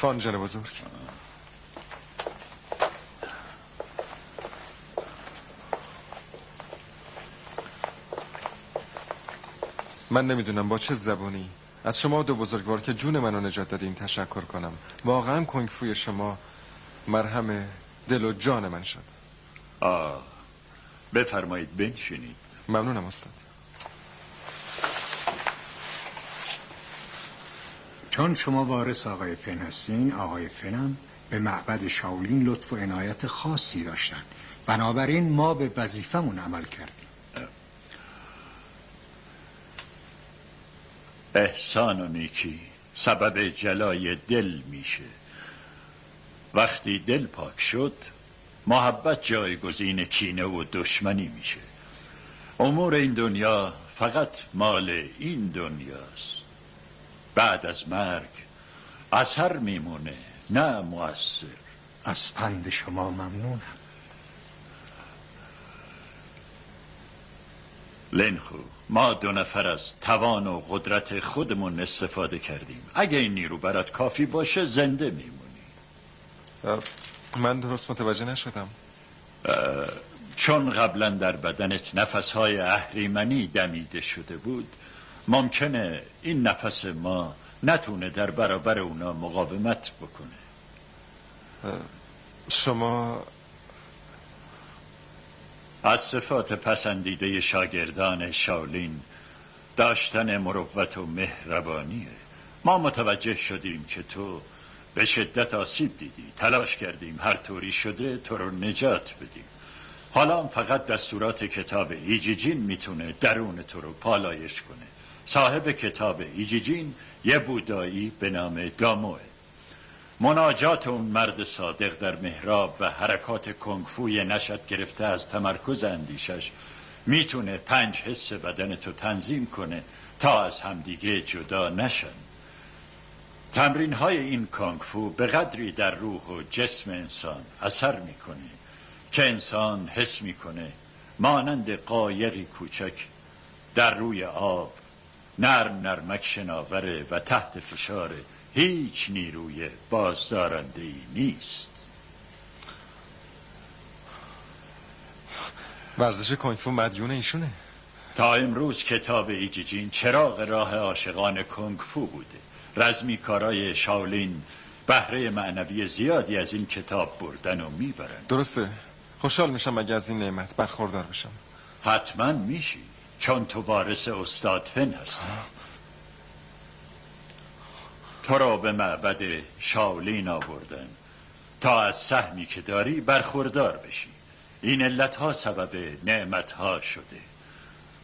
فانجان بزرگ. من نمیدونم با چه زبانی از شما دو بزرگوار که جون منو نجات دادین تشکر کنم. واقعا کنگ فوی شما مرهم دل و جان من شد. بفرمایید بنشینید. ممنونم استاد. چون شما وارث آقای فن هستین، آقای فنم به معبد شاولین لطف و عنایت خاصی داشتن، بنابراین ما به وظیفمون عمل کردیم. احسان و نیکی سبب جلای دل میشه. وقتی دل پاک شد محبت جایگزین کینه و دشمنی میشه. امور این دنیا فقط مال این دنیاست. بعد از مرگ اثر میمونه نه مؤثر. از پند شما ممنونم. لنخو، ما 2 نفر از توان و قدرت خودمون استفاده کردیم. اگه این نیرو برات کافی باشه زنده میمونی. من درست متوجه نشدم. چون قبلا در بدنت نفسهای اهریمنی دمیده شده بود، ممکنه این نفس ما نتونه در برابر اونا مقاومت بکنه. شما از صفات پسندیده شاگردان شاولین داشتن مروت و مهربانیه. ما متوجه شدیم که تو به شدت آسیب دیدی. تلاش کردیم هر طوری شده تو رو نجات بدیم. حالا فقط دستورات کتاب ایجیجین میتونه درون تو رو پالایش کنه. صاحب کتاب ایجیجین یه بودایی به نام داموه. مناجات اون مرد صادق در محراب و حرکات کنگفوی نشد گرفته از تمرکز اندیشش میتونه 5 حس بدنتو تنظیم کنه تا از همدیگه جدا نشن. تمرین های این کنگفو به قدری در روح و جسم انسان اثر میکنه که انسان حس میکنه مانند قایقی کوچک در روی آب نرمک شناوره و تحت فشار هیچ نیروی بازدارنده‌ای نیست. ورزش کنگ فو مدیون ایشونه. تا امروز کتاب ایجیجین چراغ راه عاشقان کنگ فو بوده. رزمیکارای شاولین بهره معنوی زیادی از این کتاب بردن و میبرن. درسته. خوشحال میشم اگه از این نعمت برخوردار بشم. حتما میشی، چون تو وارث استاد فن هستی. تو را به معبد شاولین آوردن تا از سهمی که داری برخوردار بشی. این علتها سبب نعمتها شده.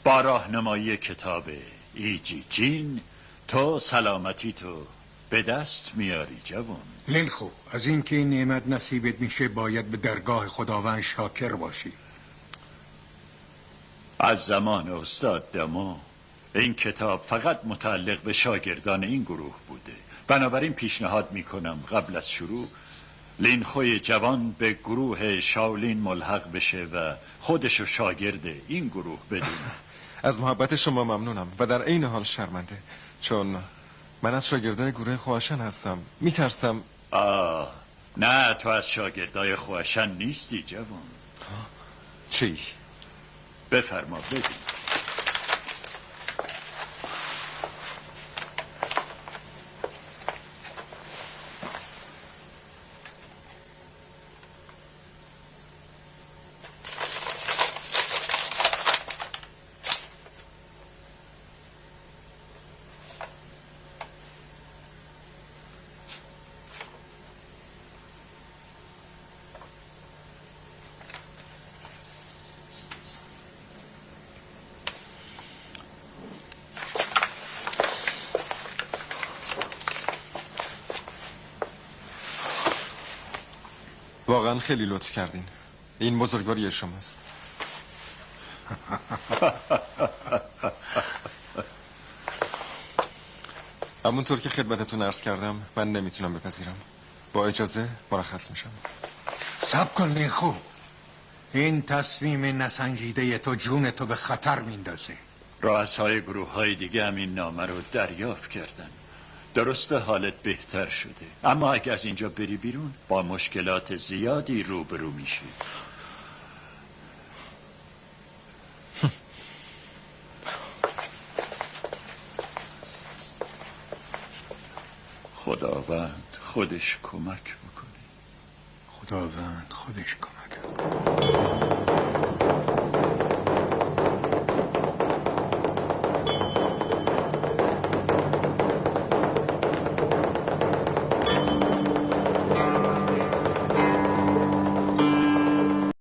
با راهنمایی کتاب ایجیجین تو سلامتی تو به دست میاری جوان. لنخو، از اینکه این نعمت نصیبت میشه باید به درگاه خداوند شاکر باشی. از زمان استاد دمو این کتاب فقط متعلق به شاگردان این گروه بوده. بنابراین پیشنهاد میکنم قبل از شروع لینخوی جوان به گروه شاولین ملحق بشه و خودشو شاگرد این گروه بدونه. از محبت شما ممنونم و در عین حال شرمنده، چون من از شاگردای گروه خواهشن هستم. میترسم. نه، تو از شاگردای خواهشن نیستی جوان. چی؟ بفرما ببین. واقعا خیلی لطف کردین. این بزرگواری شماست. همونطور که خدمتتون عرض کردم من نمیتونم بپذیرم. با اجازه مرخص میشم. صبر کن لنخو، این تصمیم نسنجیده تو جون تو به خطر میندازه. رؤسای گروه های دیگه هم این نامه رو دریافت کردن. درسته حالت بهتر شده، اما اگه از اینجا بری بیرون با مشکلات زیادی روبرو میشی. خداوند خودش کمک بکنه. خداوند خودش کمک بکنه.